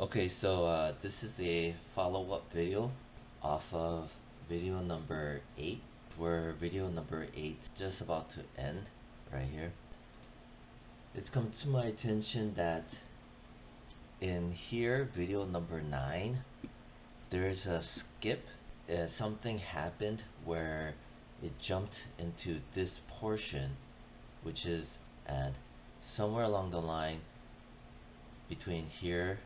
Okay, so this is a follow-up video off of video number 8. We're video number 8 just about to end right here. It's come to my attention that in here, video number 9, there's a skip. Something happened where it jumped into this portion, which is, and somewhere along the line between here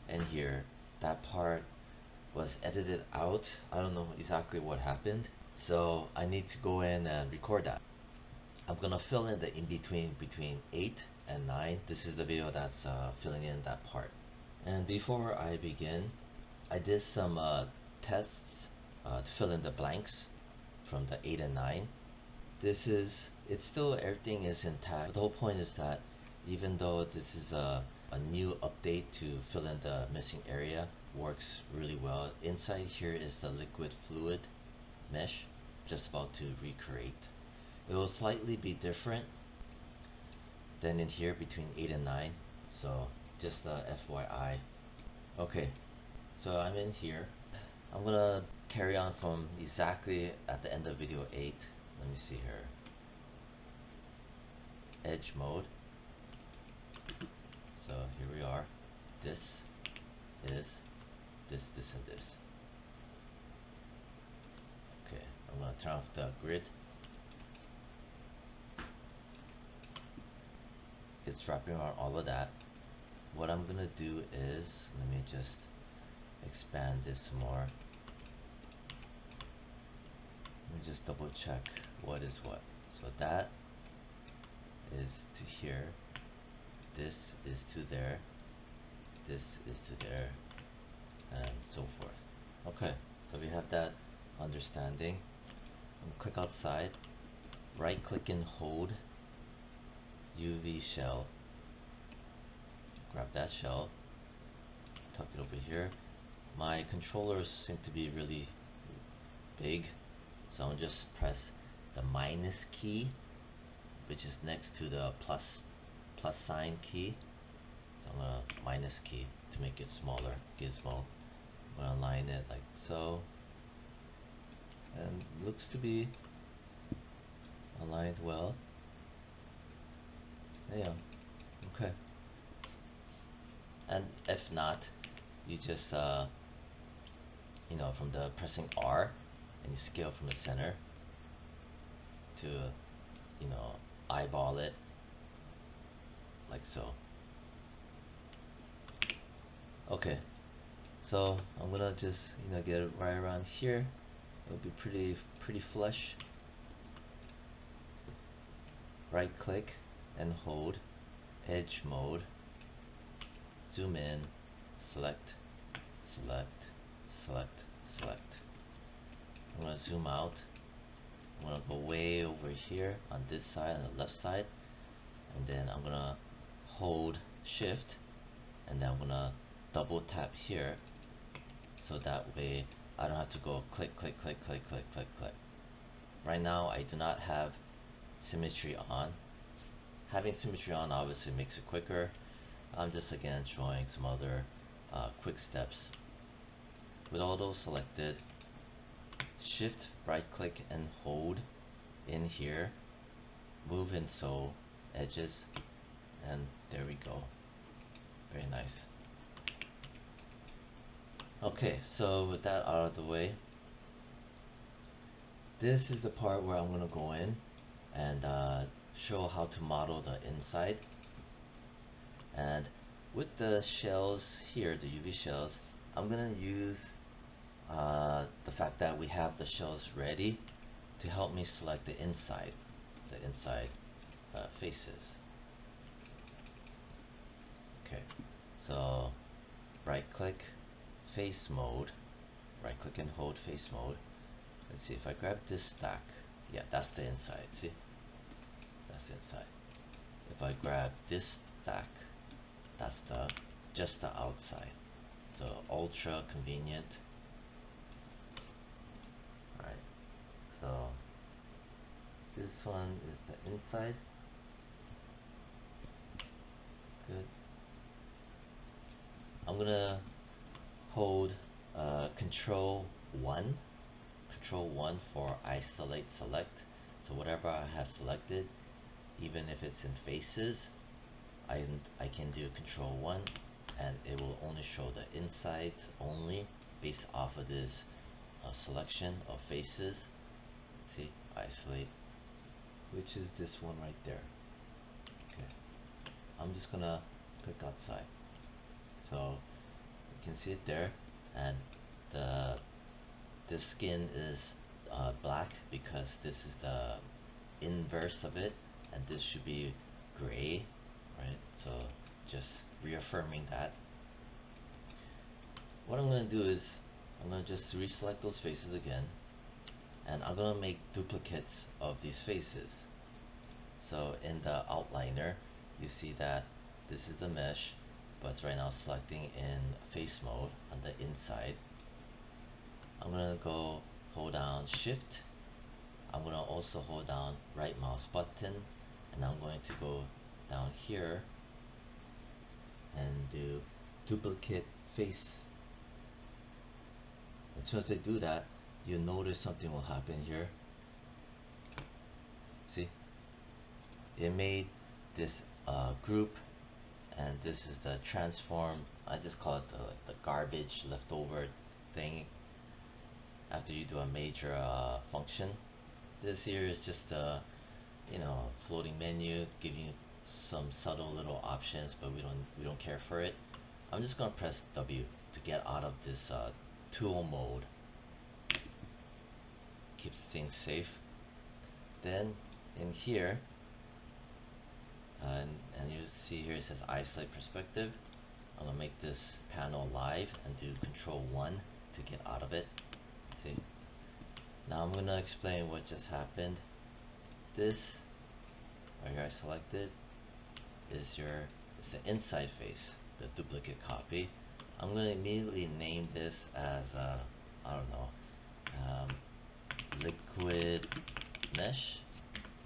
and here, that part was edited out. I don't know exactly what happened, so I need to go in and record that. I'm gonna fill in the in-between between 8 and 9. This is the video that's filling in that part. And before I begin, I did some tests to fill in the blanks from the 8 and 9. It's still, everything is intact. But the whole point is that even though this is a new update to fill in the missing area, works really well. Inside here is the liquid fluid mesh, just about to recreate. It will slightly be different than in here between 8 and 9, so just FYI. Okay, so I'm in here. I'm gonna carry on from exactly at the end of video 8. Let me see here. Edge mode. So here we are. This is this, and this. Okay, I'm gonna turn off the grid. It's wrapping around all of that. What I'm gonna do is, let me just expand this more. Let me just double check what is what. So that is to here. This is to there. This is to there. And so forth. Okay, so we have that understanding. I'm gonna click outside. Right click and hold UV shell. Grab that shell. Tuck it over here. My controllers seem to be really big, so I'm gonna just press the minus key, which is next to the plus sign key. So I'm gonna minus key to make it smaller. Gizmo. I'm gonna align it like so, and looks to be aligned well. Yeah, okay. And if not, you just you know, from the pressing R, and you scale from the center to, you know, eyeball it like so. Okay, so I'm gonna just, you know, get it right around here. It'll be pretty flush. Right click and hold edge mode. Zoom in, select, select, select, select. I'm gonna zoom out. I'm gonna go way over here on this side, on the left side, and then I'm gonna hold shift, and then I'm gonna double tap here, so that way I don't have to go click, click, click, click, click, click, click. Right now I do not have symmetry on. Having symmetry on obviously makes it quicker. I'm just again showing some other quick steps. With all those selected, shift, right click and hold in here, move in so edges, and there we go. Very nice. Okay, so with that out of the way, this is the part where I'm gonna go in and show how to model the inside. And with the shells here, the UV shells, I'm gonna use the fact that we have the shells ready to help me select the inside faces. Okay, so right click, face mode, right click and hold face mode. Let's see if I grab this stack. Yeah, that's the inside. See, that's the inside. If I grab this stack, that's just the outside. So ultra convenient. Alright, so this one is the inside. Good. I'm gonna hold control 1 control 1 for isolate select. So whatever I have selected, even if it's in faces, I can do control 1 and it will only show the insides only based off of this selection of faces. See, isolate, which is this one right there. Okay, I'm just gonna click outside, so you can see it there, and the skin is black because this is the inverse of it, and this should be gray, right? So just reaffirming that. What I'm gonna do is I'm gonna just reselect those faces again, and I'm gonna make duplicates of these faces. So in the outliner, you see that this is the mesh, but it's right now selecting in face mode on the inside. I'm gonna go hold down shift. I'm gonna also hold down right mouse button, and I'm going to go down here and do duplicate face. As soon as I do that, you'll notice something will happen here. See, it made this group, and this is the transform. I just call it the garbage leftover thing after you do a major function. This here is just a floating menu giving you some subtle little options, but we don't care for it. I'm just gonna press W to get out of this tool mode. Keeps things safe. Then in here, and you see here it says isolate perspective. I'm gonna make this panel live and do control 1 to get out of it. See, now I'm gonna explain what just happened. This right here I selected is the inside face, the duplicate copy. I'm gonna immediately name this as I don't know, liquid mesh.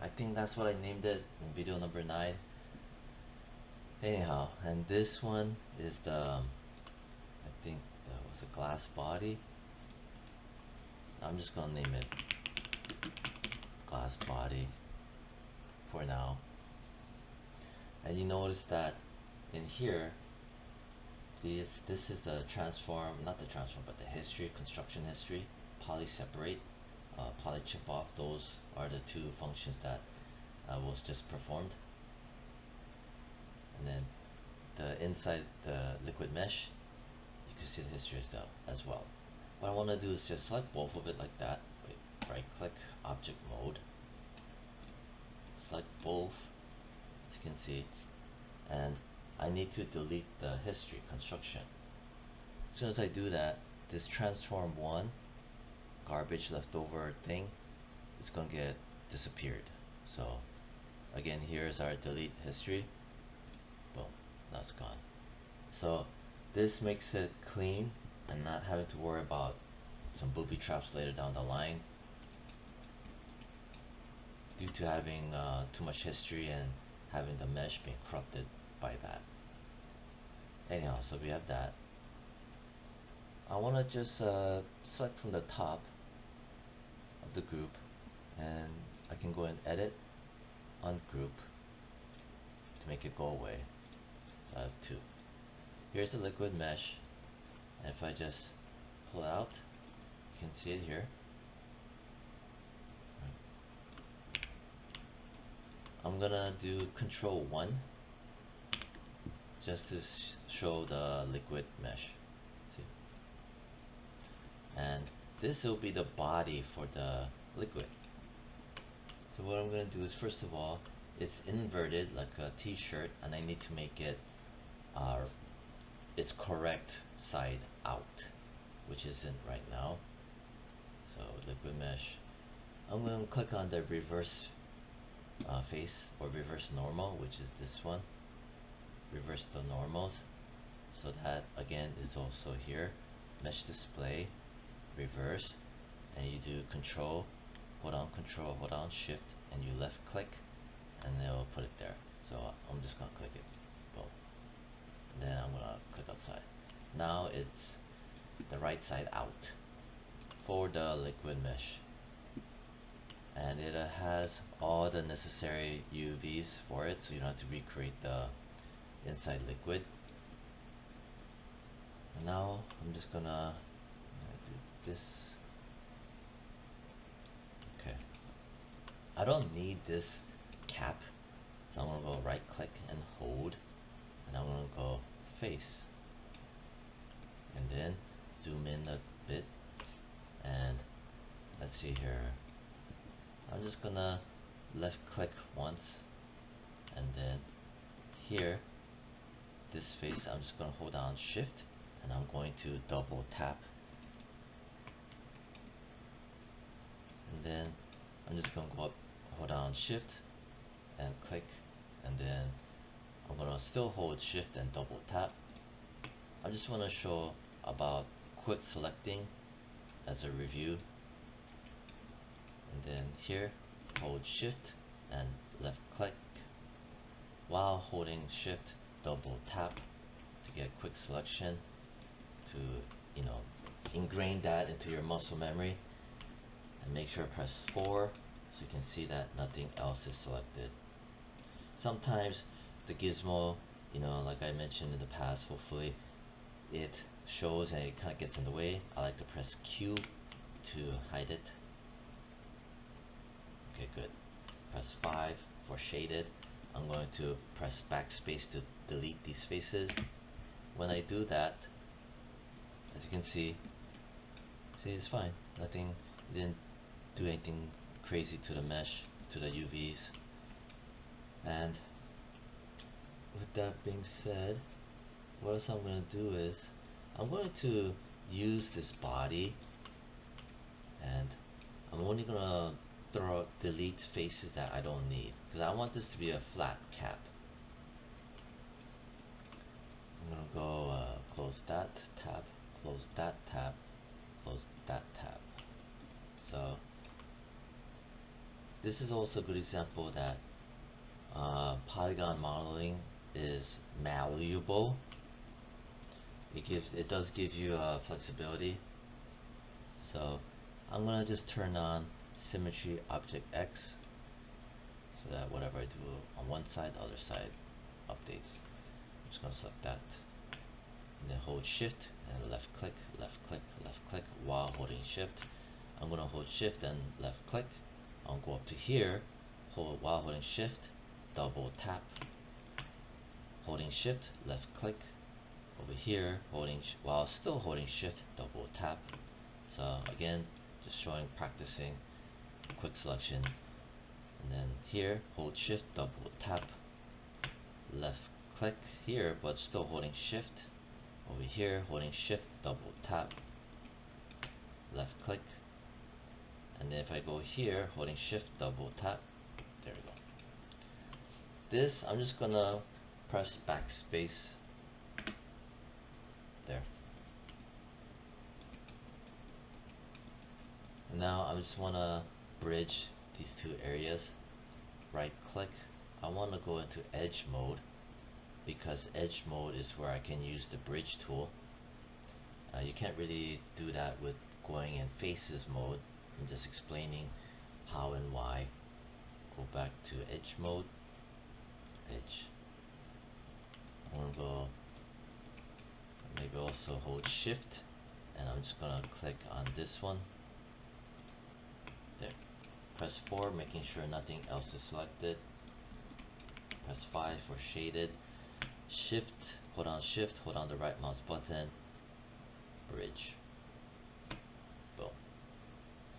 I think that's what I named it in video number 9. Anyhow, and this one is the I think that was a glass body. I'm just gonna name it glass body for now. And you notice that in here, this is the transform, not the transform, but the history, construction history, poly separate, poly chip off. Those are the two functions that was just performed. And then the inside the liquid mesh, you can see the history as well. What I want to do is just select both of it like that. Right click object mode, select both, as you can see, and I need to delete the history construction. As soon as I do that, this transform 1 garbage leftover thing is gonna get disappeared. So again, here's our delete history. Boom, that's gone. So this makes it clean and not having to worry about some booby traps later down the line due to having too much history and having the mesh being corrupted by that. Anyhow, so we have that. I want to just select from the top of the group, and I can go and edit on group to make it go away. So I have 2. Here's the liquid mesh, and if I just pull it out, you can see it here. I'm gonna do control 1 just to show the liquid mesh. See, and this will be the body for the liquid. So what I'm gonna do is, first of all, it's inverted like a t-shirt, and I need to make it its correct side out, which isn't right now. So liquid mesh, I'm going to click on the reverse face or reverse normal, which is this one. Reverse the normals, so that again is also here. Mesh display, reverse, and you do control, hold down shift, and you left click, and it will put it there. So I'm just gonna click it, boom, and then I'm gonna click outside. Now it's the right side out for the liquid mesh, and it has all the necessary UVs for it, so you don't have to recreate the inside liquid. And now I'm just gonna do this. Okay, I don't need this cap, so I'm gonna go right click and hold, and I'm gonna go face, and then zoom in a bit, and let's see here. I'm just gonna left click once, and then here, this face, I'm just gonna hold down shift, and I'm going to double tap, and then I'm just gonna go up, hold down shift and click, and then I'm gonna still hold shift and double tap. I just want to show about quick selecting as a review, and then here hold shift and left click while holding shift double tap to get quick selection, to ingrain that into your muscle memory, and make sure to press 4 so you can see that nothing else is selected. Sometimes the gizmo, like I mentioned in the past, hopefully it shows and it kind of gets in the way. I like to press Q to hide it. Okay, good. Press 5 for shaded. I'm going to press backspace to delete these faces. When I do that, as you can see it's fine. Nothing, didn't do anything crazy to the mesh, to the UVs. And with that being said, what else I'm going to do is I'm going to use this body, and I'm only going to delete faces that I don't need, because I want this to be a flat cap. I'm going to go close that tab, close that tab, close that tab. So this is also a good example that polygon modeling is malleable. It does give you flexibility. So I'm gonna just turn on symmetry object X, so that whatever I do on one side, the other side updates. I'm just gonna select that, and then hold shift and left click, left click, left click while holding shift. I'm gonna hold shift and left click. I'll go up to here, hold while holding shift, double tap, holding shift, left click. Over here, while still holding shift, double tap. So again, just practicing quick selection. And then here, hold shift, double tap, left click here, but still holding shift. Over here, holding shift, double tap, left click. And then if I go here, holding shift, double tap, there we go. This, I'm just gonna press backspace there. And now I just want to bridge these two areas. Right click. I want to go into edge mode, because edge mode is where I can use the bridge tool. You can't really do that with going in faces mode. I'm just explaining how and why. Go back to edge mode. Edge. I'm going to go, maybe also hold shift, and I'm just gonna click on this one. There. Press 4, making sure nothing else is selected. Press 5 for shaded. Shift, hold on the right mouse button. Bridge. Boom.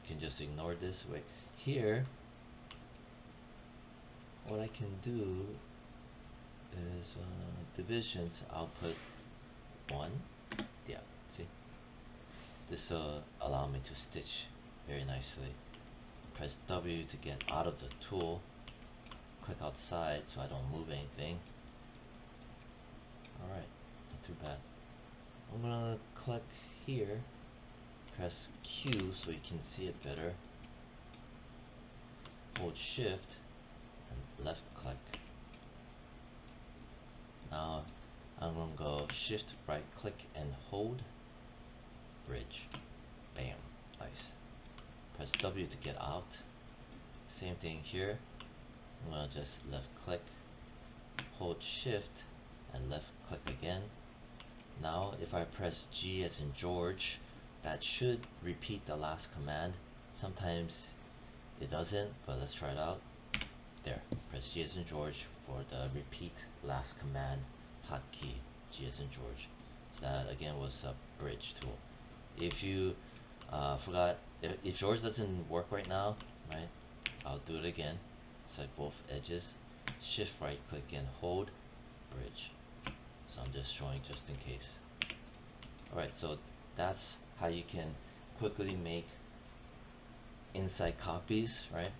You can just ignore this. Wait. Here, what I can do is divisions. I'll put 1. Yeah, see? This will allow me to stitch very nicely. Press W to get out of the tool. Click outside so I don't move anything. Alright, not too bad. I'm gonna click here, press Q so you can see it better. Hold shift and left click. Now I'm gonna go shift right click and hold, bridge, bam, nice. Press W to get out. Same thing here. I'm gonna just left click, hold shift, and left click again. Now if I press G as in George, that should repeat the last command. Sometimes it doesn't, but let's try it out. There, press G as in George for the repeat last command hotkey, G as in George. So that again was a bridge tool. If you forgot, if George doesn't work right now, right, I'll do it again. Select both edges, shift right click and hold, bridge. So I'm just showing just in case. Alright, so that's how you can quickly make inside copies, right?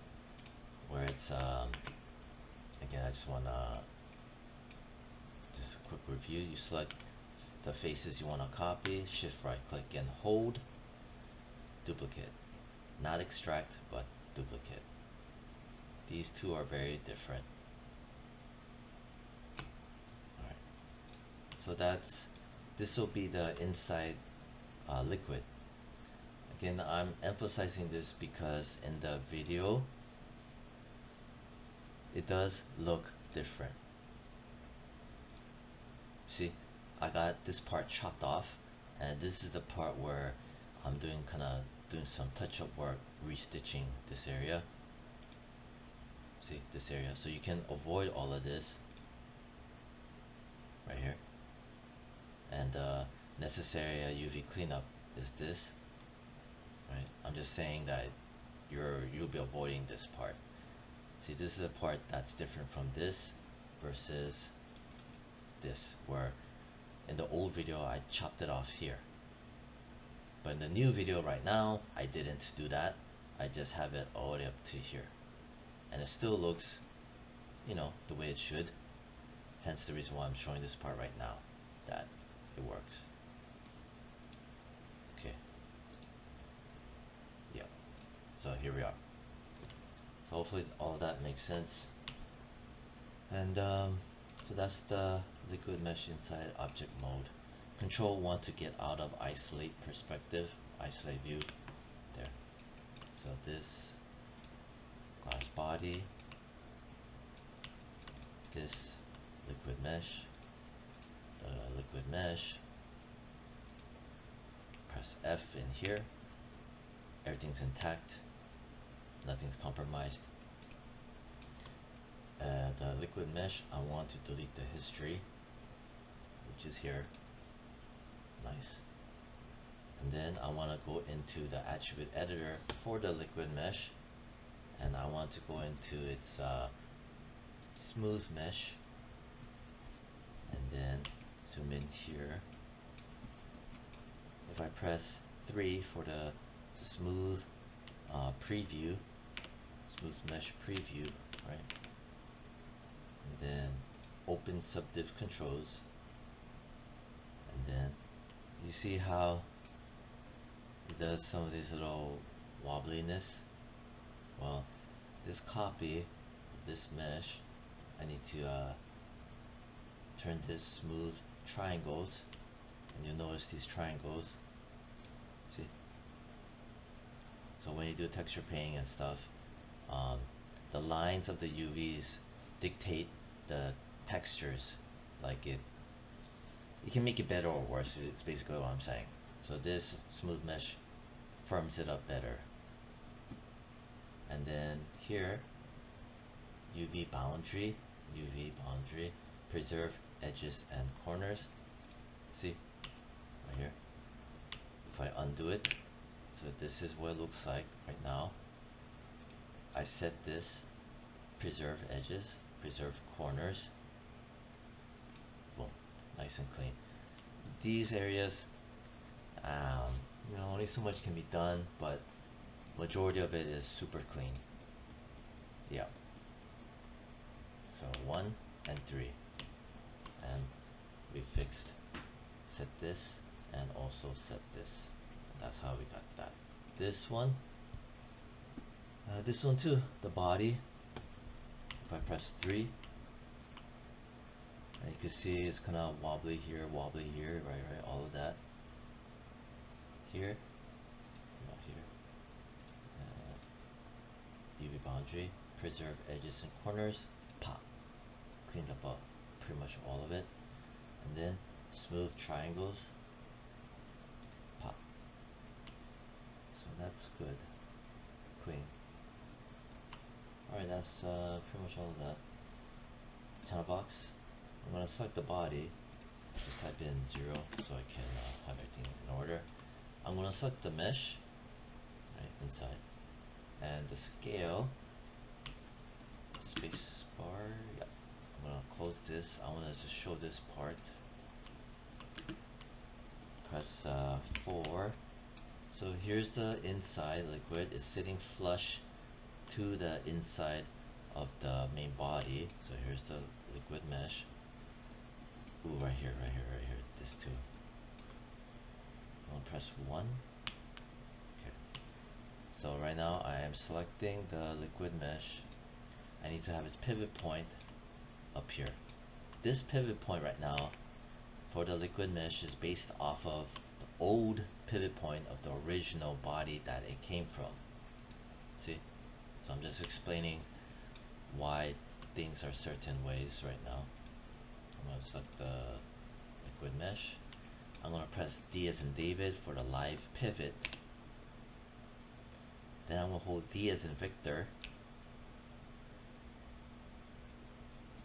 Where it's again, I just wanna just a quick review. You select the faces you wanna copy, shift right click and hold, duplicate. Not extract, but duplicate. These two are very different. Alright. So this will be the inside liquid. Again, I'm emphasizing this because in the video it does look different. See, I got this part chopped off, and this is the part where I'm doing some touch-up work, restitching this area. See, this area. So you can avoid all of this right here. And necessary UV cleanup is this, right? I'm just saying that you'll be avoiding this part. See, this is a part that's different from this versus this, where in the old video I chopped it off here. But in the new video right now, I didn't do that. I just have it all the way up to here. And it still looks, you know, the way it should. Hence the reason why I'm showing this part right now, that it works. Okay. Yeah. So here we are. So hopefully all of that makes sense. And so that's the liquid mesh inside object mode. Control 1 to get out of isolate perspective, isolate view. There. So this glass body, this liquid mesh, the liquid mesh, press F in here, everything's intact, nothing's compromised. The liquid mesh, I want to delete the history, which is here. Nice. And then I want to go into the attribute editor for the liquid mesh, and I want to go into its smooth mesh, and then zoom in here. If I press 3 for the smooth preview, smooth mesh preview, right? And then open subdiv controls, and then you see how it does some of these little wobbliness. Well, this copy of this mesh, I need to turn this smooth triangles, and you'll notice these triangles. See? So when you do texture painting and stuff, the lines of the UVs dictate the textures. Like it can make it better or worse. It's basically what I'm saying. So this smooth mesh firms it up better. And then here, UV boundary, preserve edges and corners. See, right here. If I undo it, so this is what it looks like right now. I set this, preserve edges, preserve corners. Boom, nice and clean. These areas, you know, only so much can be done, but majority of it is super clean. Yeah. So 1 and 3, and we fixed set this and also set this. That's how we got that. This one too, the body. If I press 3, And you can see it's kind of wobbly here, right, all of that. Here, not here. UV boundary, preserve edges and corners, pop. Cleaned up pretty much all of it. And then smooth triangles, pop. So that's good, clean. Alright, that's pretty much all of that. Channel box, I'm gonna select the body, just type in 0 so I can have everything in order. I'm gonna select the mesh, right, inside, and the scale, space bar, yeah. I'm gonna close this, I wanna just show this part. Press 4. So here's the inside liquid, it's sitting flush to the inside of the main body. So here's the liquid mesh. Ooh, right here, this too. I'll press 1. Okay. So right now I am selecting the liquid mesh. I need to have its pivot point up here. This pivot point right now for the liquid mesh is based off of the old pivot point of the original body that it came from. See? So I'm just explaining why things are certain ways right now. I'm going to select the liquid mesh. I'm going to press D as in David for the live pivot. Then I'm going to hold V as in Victor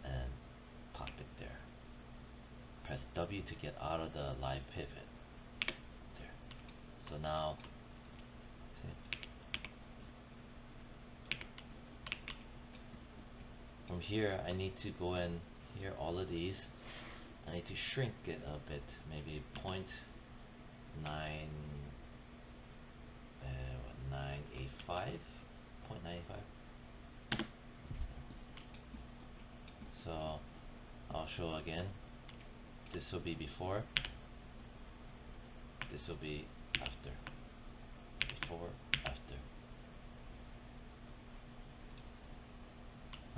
and pop it there. Press W to get out of the live pivot. There. So now, see? From here, I need to go in here, all of these. I need to shrink it a bit, maybe 0.985. So I'll show again. This will be before. This will be after. Before, after.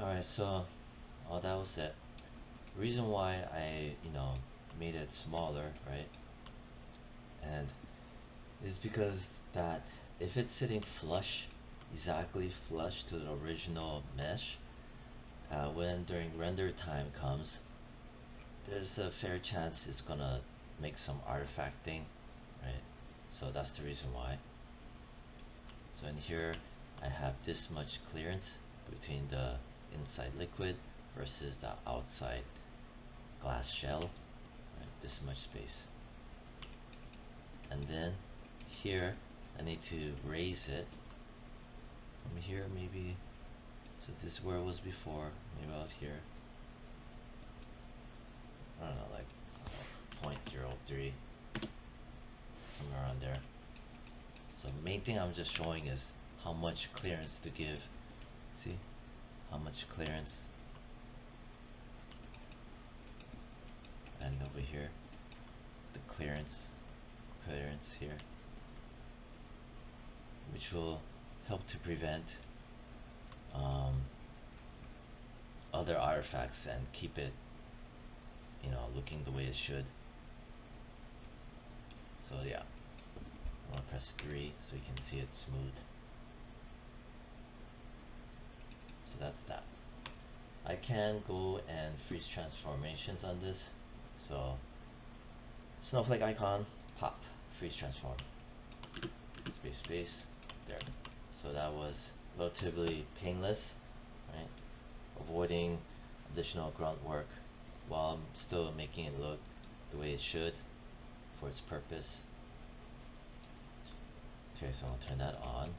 Alright, so all that was it. Reason why I, made it smaller, right? And is because that if it's sitting flush, exactly flush to the original mesh, when during render time comes, there's a fair chance it's gonna make some artifacting, right? So that's the reason why. So in here, I have this much clearance between the inside liquid versus the outside glass shell, right? This much space. And then here I need to raise it from here, maybe. So this is where it was before, maybe out here. I don't know, like 0.03, somewhere around there. So main thing I'm just showing is how much clearance to give. See how much clearance. And over here, the clearance here, which will help to prevent other artifacts and keep it, looking the way it should. So yeah, I'm gonna press 3 so you can see it smooth. So that's that. I can go and freeze transformations on this. So snowflake icon, pop, freeze transform, space, there. So that was relatively painless, right? Avoiding additional grunt work while still making it look the way it should for its purpose. Okay, so I'll turn that on.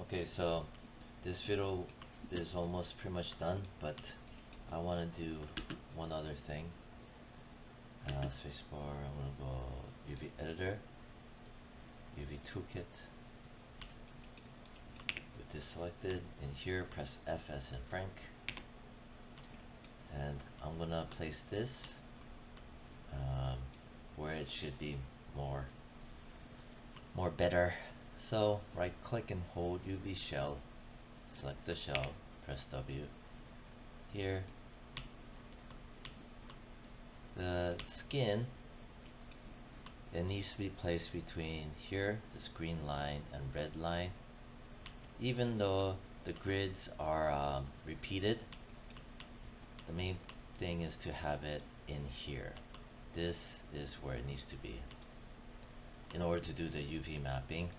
Okay, so this video is almost pretty much done, but I want to do one other thing. Spacebar, I'm going to go UV editor, UV toolkit. With this selected, in here press F as in Frank. And I'm going to place this where it should be more better. So right click and hold UV shell, select the shell, press W. Here, The skin, it needs to be placed between here, this green line and red line. Even though the grids are repeated, the main thing is to have it in here. This is where it needs to be in order to do the UV mapping,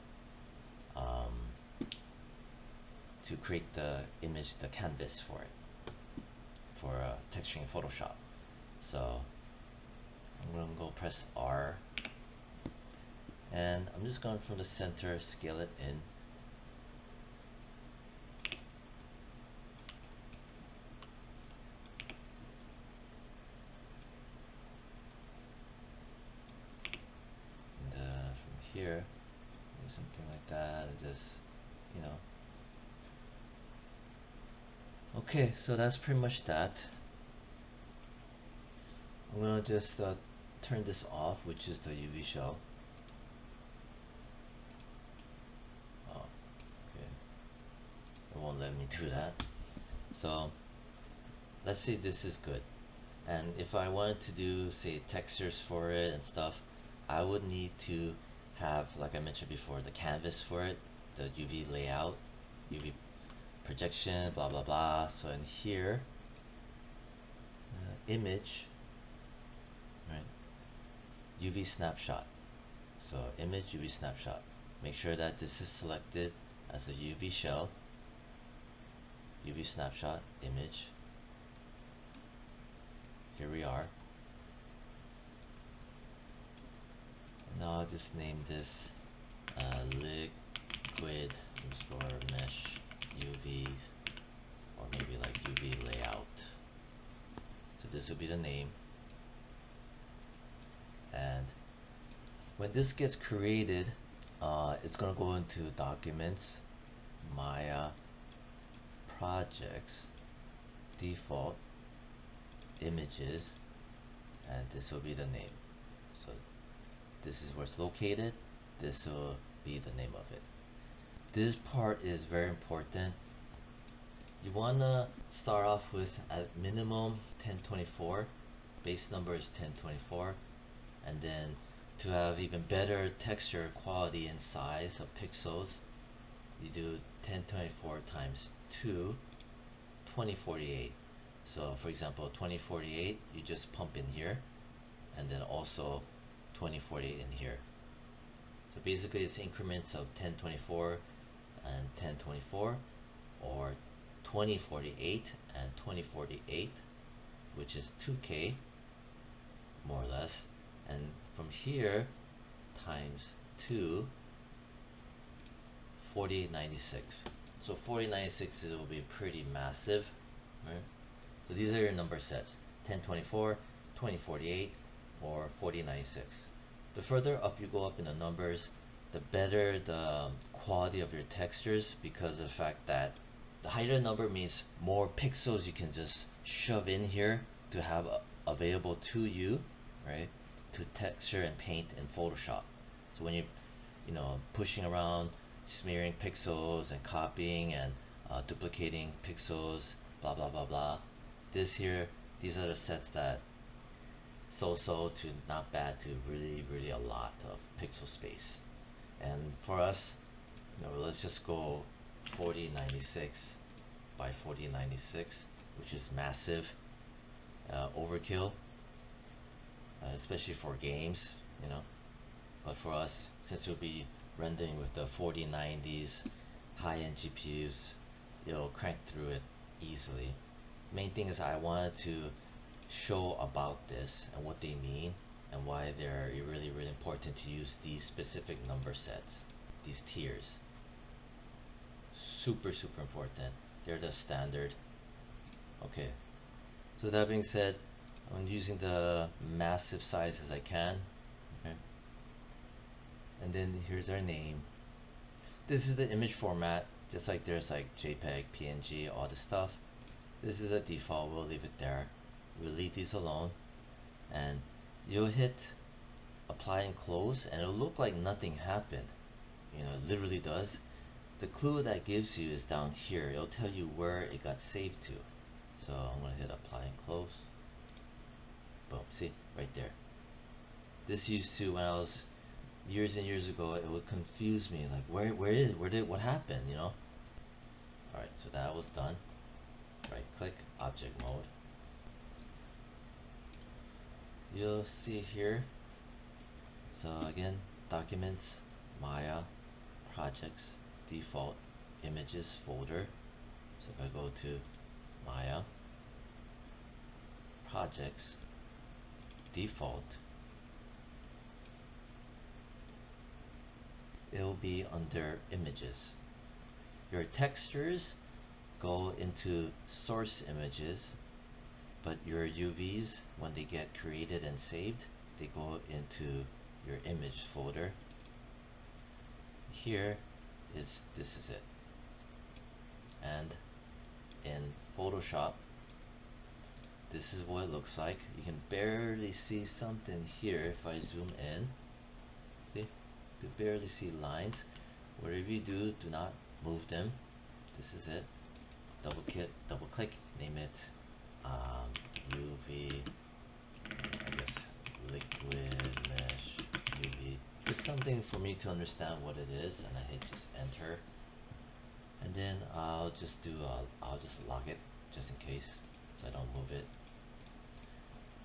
to create the image, the canvas for it, for texturing in Photoshop. So I'm gonna go press R, and I'm just going from the center, scale it in. And from here, something like that, and just, you know. Okay, so that's pretty much that. I'm gonna just turn this off, which is the UV shell. Oh, okay. It won't let me do that. So let's say this is good. And if I wanted to do, say, textures for it and stuff, I would need to have, like I mentioned before, the canvas for it, the UV layout, UV projection, blah blah blah. So in here, image, right? UV snapshot. So image, UV snapshot. Make sure that this is selected as a UV shell. UV snapshot, image. Here we are. Now I'll just name this liquid underscore mesh UV, or maybe like UV layout. So this will be the name. And when this gets created, it's gonna go into documents, Maya, projects, default, images, and this will be the name. So this is where it's located. This will be the name of it. This part is very important. You wanna start off with at minimum 1024. Base number is 1024, and then to have even better texture quality and size of pixels, you do 1024 times 2, 2048. So for example, 2048, you just pump in here, and then also 2048 in here. So basically it's increments of 1024 and 1024, or 2048 and 2048, which is 2K, more or less. And from here, times 2, 4096. So 4096 will be pretty massive, right? So these are your number sets: 1024, 2048, or 4096. The further up you go up in the numbers, the better the quality of your textures, because of the fact that the higher the number means more pixels you can just shove in here to have available to you, right? To texture and paint in Photoshop. So when you pushing around, smearing pixels and copying and duplicating pixels, blah blah blah blah. These are the sets that so-so to not bad to really a lot of pixel space. And for us, let's just go 4096 by 4096, which is massive overkill, especially for games, But for us, since we'll be rendering with the 4090s high-end GPUs, it'll crank through it easily. Main thing is I wanted to show about this and what they mean, and why they're really important to use these specific number sets, these tiers. Super important. They're the standard. Okay, so that being said, I'm using the massive size as I can. Okay, and then here's our name. This is the image format, just like there's like JPEG, PNG, all this stuff. This is a default, we'll leave it there. We'll leave these alone, and you'll hit apply and close, and it'll look like nothing happened. It literally does. The clue that gives you is down here. It'll tell you where it got saved to. So I'm gonna hit apply and close. Boom, see, right there. This used to, when I was years and years ago, it would confuse me, like what happened, you know? Alright, so that was done. Right click, object mode. You'll see here, so again, documents, Maya, projects, default, images folder. So if I go to Maya, projects, default, it will be under images. Your textures go into source images, but your UVs, when they get created and saved, they go into your image folder. Here is, this is it. And in Photoshop, this is what it looks like. You can barely see something here if I zoom in. See? You could barely see lines. Whatever you do, do not move them. This is it. Double click, name it UV, I guess liquid mesh UV. Just something for me to understand what it is, and I hit just enter. And then I'll just lock it just in case, so I don't move it.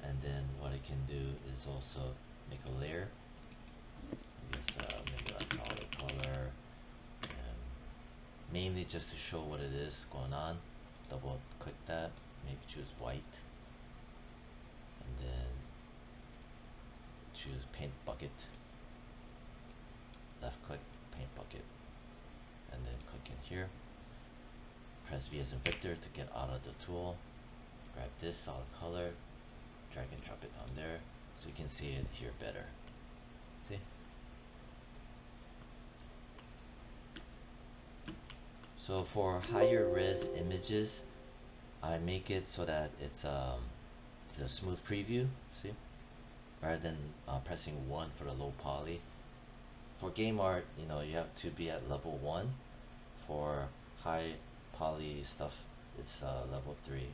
And then what I can do is also make a layer. Use maybe like solid color, and mainly just to show what it is going on. Double click that, maybe choose white, and then choose paint bucket. Left click, paint bucket, and then click in here. Press V as in Victor to get out of the tool. Grab this solid color, drag and drop it down there so you can see it here better. See? So for higher res images, I make it so that it's a smooth preview, see? Rather than pressing 1 for the low poly. For game art, you know, you have to be at level 1. For high poly stuff, it's level 3.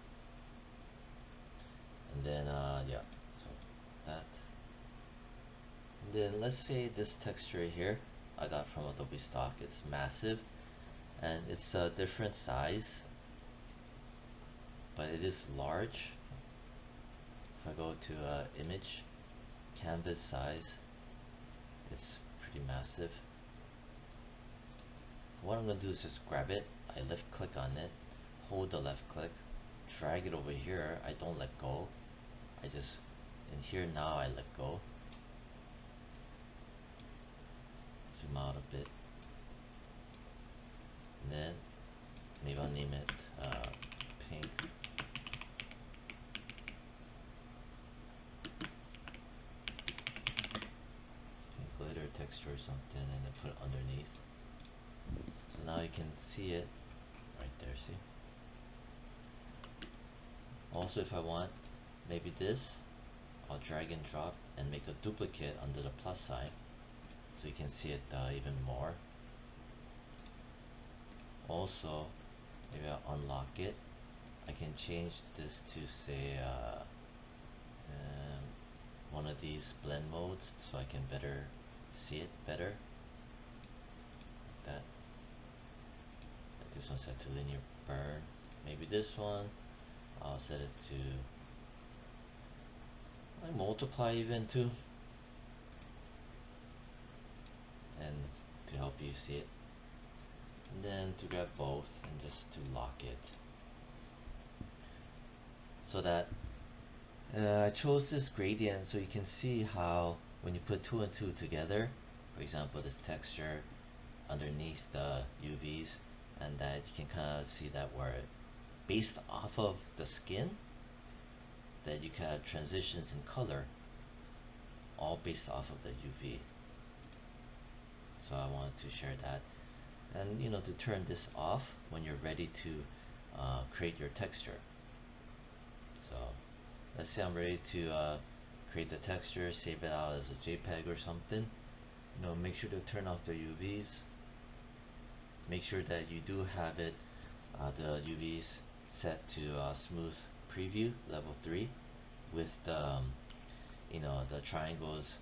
And then yeah, so that. And then let's say this texture here I got from Adobe Stock. It's massive and it's a different size, but it is large. If I go to image, canvas size, it's pretty massive. What I'm gonna do is just grab it. I left click on it, hold the left click, drag it over here. I don't let go. I just, in here now I let go. Zoom out a bit. And then maybe I'll name it pink. Pink glitter texture or something, and then put it underneath. So now you can see it right there, see? Also, if I want maybe this, I'll drag and drop and make a duplicate under the plus sign so you can see it even more. Also, maybe I'll unlock it. I can change this to say one of these blend modes so I can better see it better. Like that. This one's set to linear burn. Maybe this one I'll set it to like multiply even too, and to help you see it. And then to grab both and just to lock it. So that I chose this gradient so you can see how when you put 2 and 2 together, for example this texture underneath the UVs, and that you can kind of see that where based off of the skin that you can have transitions in color all based off of the UV. So I wanted to share that, and you know, to turn this off when you're ready to create your texture. So let's say I'm ready to create the texture, save it out as a JPEG or something. You know, make sure to turn off the UVs. Make sure that you do have it, the UVs set to smooth preview level 3 with the the triangles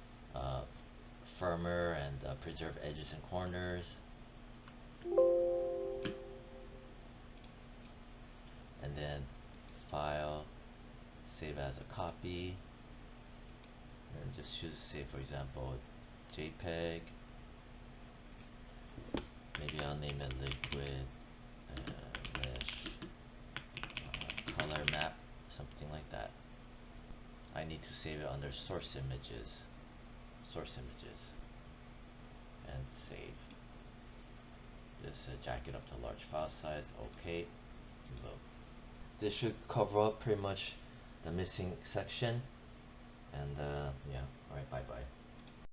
firmer and preserve edges and corners. And then file, save as a copy, and just choose, say for example, JPEG. Maybe I'll name it liquid mesh color map, something like that. I need to save it under source images, and save. Just jack it up to large file size. Okay, boom. This should cover up pretty much the missing section. And yeah, alright, bye bye.